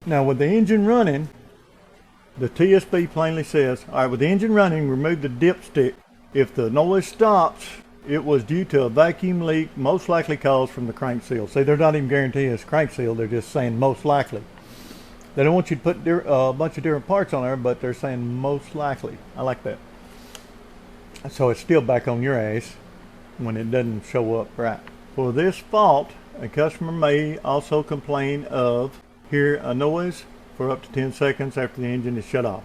Now with the engine running, the TSB plainly says, all right, with the engine running, remove the dipstick. If the noise stops, it was due to a vacuum leak, most likely caused from the crank seal. See, they're not even guaranteeing it's crank seal, they're just saying most likely. They don't want you to put a bunch of different parts on there, but they're saying most likely. I like that. So it's still back on your ass when it doesn't show up right. For this fault, a customer may also complain of hear a noise for up to 10 seconds after the engine is shut off.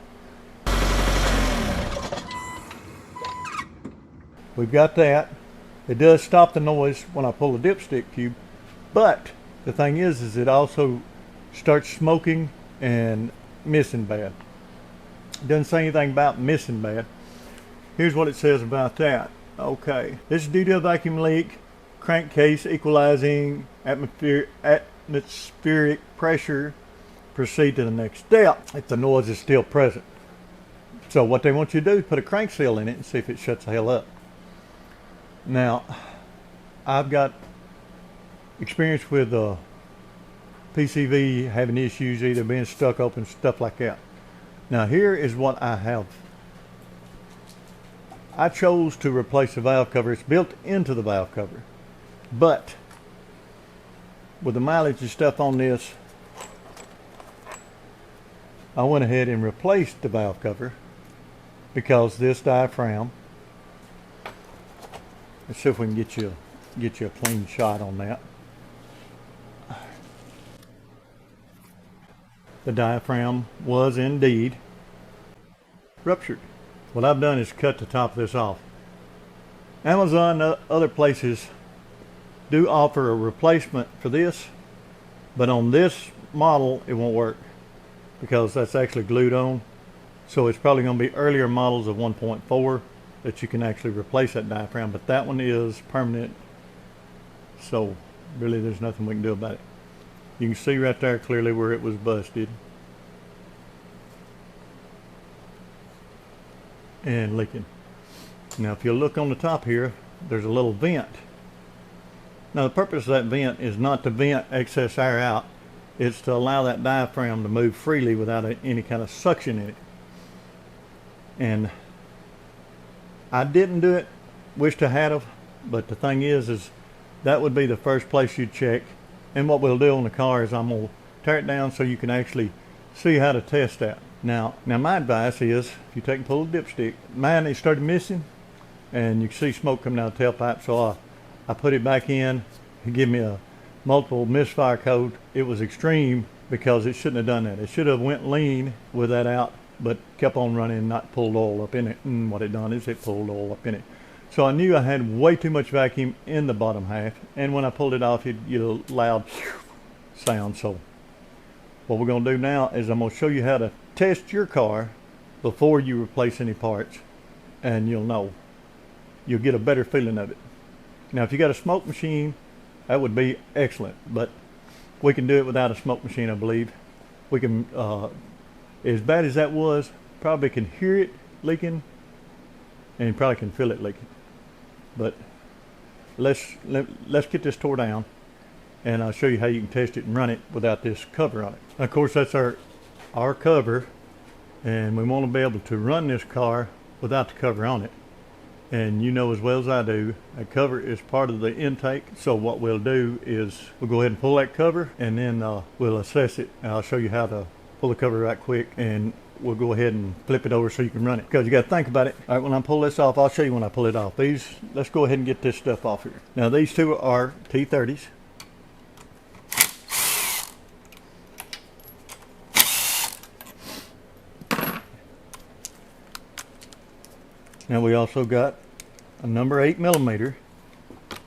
We've got that. It does stop the noise when I pull the dipstick cube, but the thing is it also starts smoking and missing bad. It doesn't say anything about missing bad. Here's what it says about that. Okay, this is due to a vacuum leak, crankcase equalizing atmospheric pressure. Proceed to the next step if the noise is still present. So what they want you to do is put a crank seal in it and see if it shuts the hell up. Now, I've got experience with PCV having issues, either being stuck open, stuff like that. Now here is what I have. I chose to replace the valve cover. It's built into the valve cover, but with the mileage and stuff on this, I went ahead and replaced the valve cover because this diaphragm, let's see if we can get you a clean shot on that. The diaphragm was indeed ruptured. What I've done is cut the top of this off. Amazon and other places do offer a replacement for this, but on this model it won't work because that's actually glued on. So it's probably going to be earlier models of 1.4 that you can actually replace that diaphragm, but that one is permanent, so really there's nothing we can do about it. You can see right there clearly where it was busted and leaking. Now if you look on the top here, there's a little vent. Now the purpose of that vent is not to vent excess air out, it's to allow that diaphragm to move freely without any kind of suction in it. And I didn't do it, wished I had of, but the thing is that would be the first place you'd check. And what we'll do on the car is I'm going to tear it down so you can actually see how to test that. Now my advice is, if you take and pull the dipstick, mine it started missing and you can see smoke coming out of the tailpipe, so I put it back in. It gave me a multiple misfire code. It was extreme because it shouldn't have done that. It should have went lean with that out, but kept on running and not pulled oil up in it. And what it done is it pulled oil up in it. So I knew I had way too much vacuum in the bottom half, and when I pulled it off, you'd get a loud sound. So what we're going to do now is I'm going to show you how to test your car before you replace any parts, and you'll know. You'll get a better feeling of it. Now if you got a smoke machine, that would be excellent, but we can do it without a smoke machine, I believe. We can, as bad as that was, probably can hear it leaking, and you probably can feel it leaking. But let's get this tore down, and I'll show you how you can test it and run it without this cover on it. Of course, that's our cover, and we want to be able to run this car without the cover on it. And you know as well as I do, a cover is part of the intake. So what we'll do is we'll go ahead and pull that cover, and then we'll assess it. And I'll show you how to pull the cover right quick, and we'll go ahead and flip it over so you can run it, because you got to think about it. All right, when I pull this off, I'll show you when I pull it off. Let's go ahead and get this stuff off here. Now these two are T30s. Now we also got a number 8mm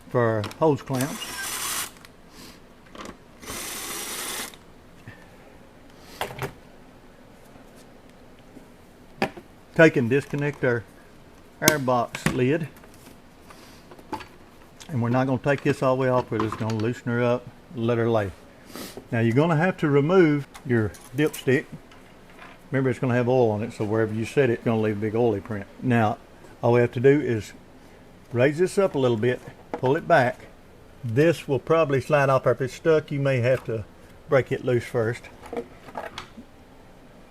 for our hose clamps. Take and disconnect our air box lid, and we're not going to take this all the way off. We're just going to loosen her up, let her lay. Now you're going to have to remove your dipstick. Remember, it's going to have oil on it, so wherever you set it, it's going to leave a big oily print. Now all we have to do is raise this up a little bit, pull it back. This will probably slide off. If it's stuck, you may have to break it loose first.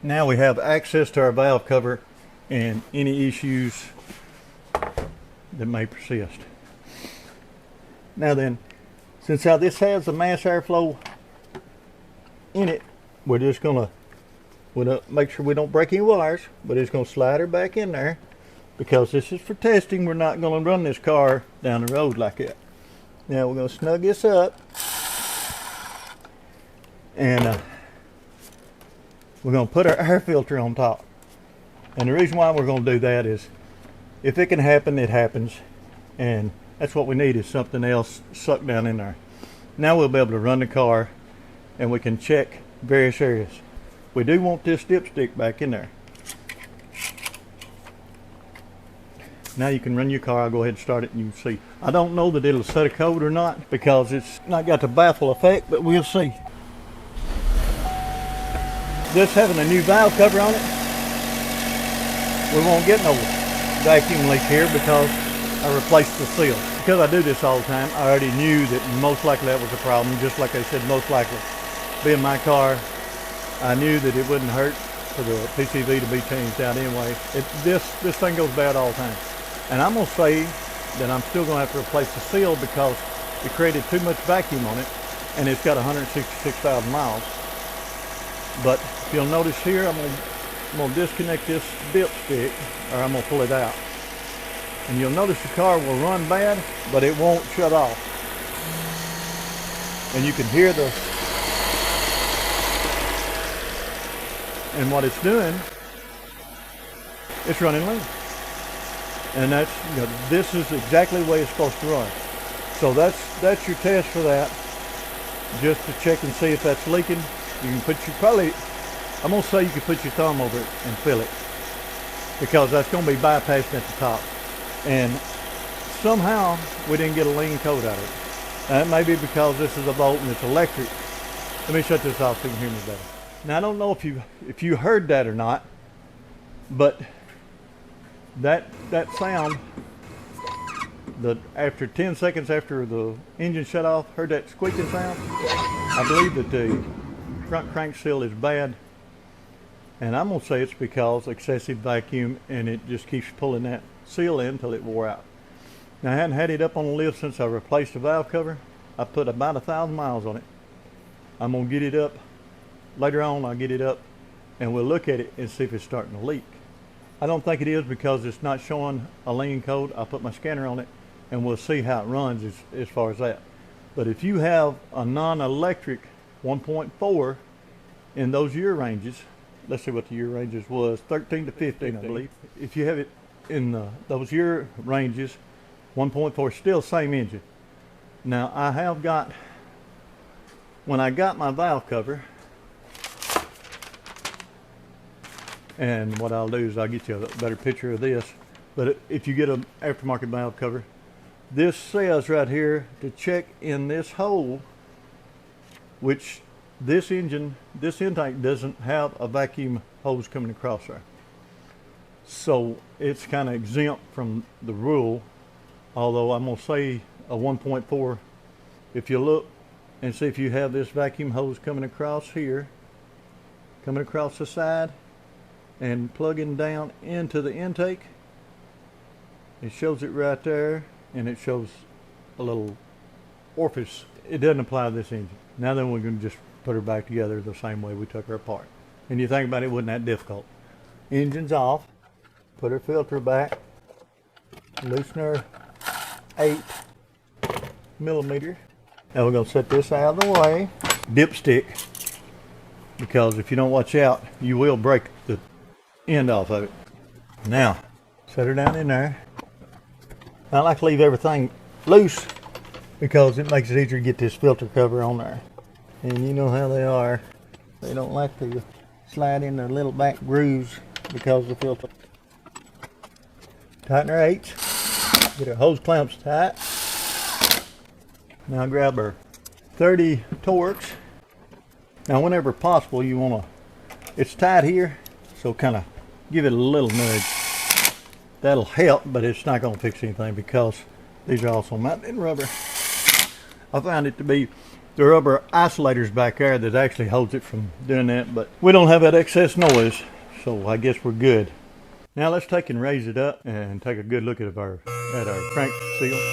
Now we have access to our valve cover and any issues that may persist. Now then, since how this has the mass airflow in it, we're just gonna make sure we don't break any wires, but it's gonna slide her back in there because this is for testing. We're not gonna run this car down the road like that. Now we're gonna snug this up and we're gonna put our air filter on top. And the reason why we're gonna do that is if it can happen, it happens. And that's what we need, is something else sucked down in there. Now we'll be able to run the car and we can check various areas. We do want this dipstick back in there. Now you can run your car. I'll go ahead and start it and you can see. I don't know that it'll set a code or not because it's not got the baffle effect, but we'll see. Just having a new valve cover on it, we won't get no vacuum leak here because I replaced the seal. Because I do this all the time, I already knew that most likely that was a problem. Just like I said, most likely. Being my car, I knew that it wouldn't hurt for the PCV to be changed out anyway. This thing goes bad all the time. And I'm going to say that I'm still going to have to replace the seal because it created too much vacuum on it and it's got 166,000 miles. But if you'll notice here, I'm going to disconnect this dipstick, or I'm going to pull it out. And you'll notice the car will run bad, but it won't shut off. And you can hear the, and what it's doing, it's running lean. And that's, you know, this is exactly the way it's supposed to run. So that's your test for that. Just to check and see if that's leaking. You can put your, probably, I'm going to say you can put your thumb over it and feel it. Because that's going to be bypassing at the top. And somehow we didn't get a lean code out of it. Now, it may be because this is a Volt and it's electric. Let me shut this off so you can hear me better. Now I don't know if you heard that or not, but that sound, after 10 seconds after the engine shut off, heard that squeaking sound? I believe that the front crank seal is bad. And I'm going to say it's because excessive vacuum and it just keeps pulling that seal in until it wore out. Now I hadn't had it up on the lift since I replaced the valve cover. I put about 1,000 miles on it. I'm going to get it up. Later on I'll get it up and we'll look at it and see if it's starting to leak. I don't think it is because it's not showing a lean code. I'll put my scanner on it and we'll see how it runs as far as that. But if you have a non-electric 1.4 in those year ranges, let's see what the year ranges was, 13 to 15 I believe. If you have it in those year ranges, 1.4, still same engine. Now I have got, when I got my valve cover, and what I'll do is I'll get you a better picture of this, but if you get an aftermarket valve cover, this says right here to check in this hole, which this intake doesn't have a vacuum hose coming across there. So it's kind of exempt from the rule, although I'm going to say a 1.4, if you look and see if you have this vacuum hose coming across here, coming across the side and plugging down into the intake, it shows it right there and it shows a little orifice. It doesn't apply to this engine. Now then we're going to just put her back together the same way we took her apart. And you think about it, it wasn't that difficult. Engine's off. Put her filter back. Loosen her 8 millimeter. Now we're going to set this out of the way. Dipstick, because if you don't watch out, you will break the end off of it. Now, set her down in there. I like to leave everything loose because it makes it easier to get this filter cover on there. And you know how they are. They don't like to slide in their little back grooves because of the filter. Tighten her 8s. Get her hose clamps tight. Now grab her 30 Torx. Now whenever possible you want to, it's tight here, so kind of give it a little nudge. That'll help, but it's not going to fix anything because these are also mounted in rubber. I found it to be the rubber isolators back there that actually holds it from doing that, but we don't have that excess noise, so I guess we're good. Now let's take and raise it up and take a good look at our crank seal.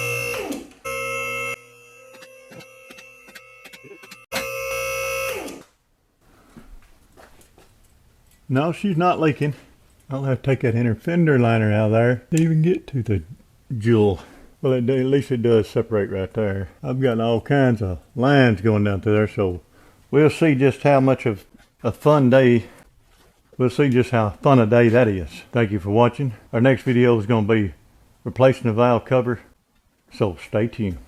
No, she's not leaking. I'll have to take that inner fender liner out of there to even get to the jewel. Well, at least it does separate right there. I've got all kinds of lines going down through there, so we'll see just how much of a fun day, we'll see just how fun a day that is. Thank you for watching. Our next video is going to be replacing the valve cover, so stay tuned.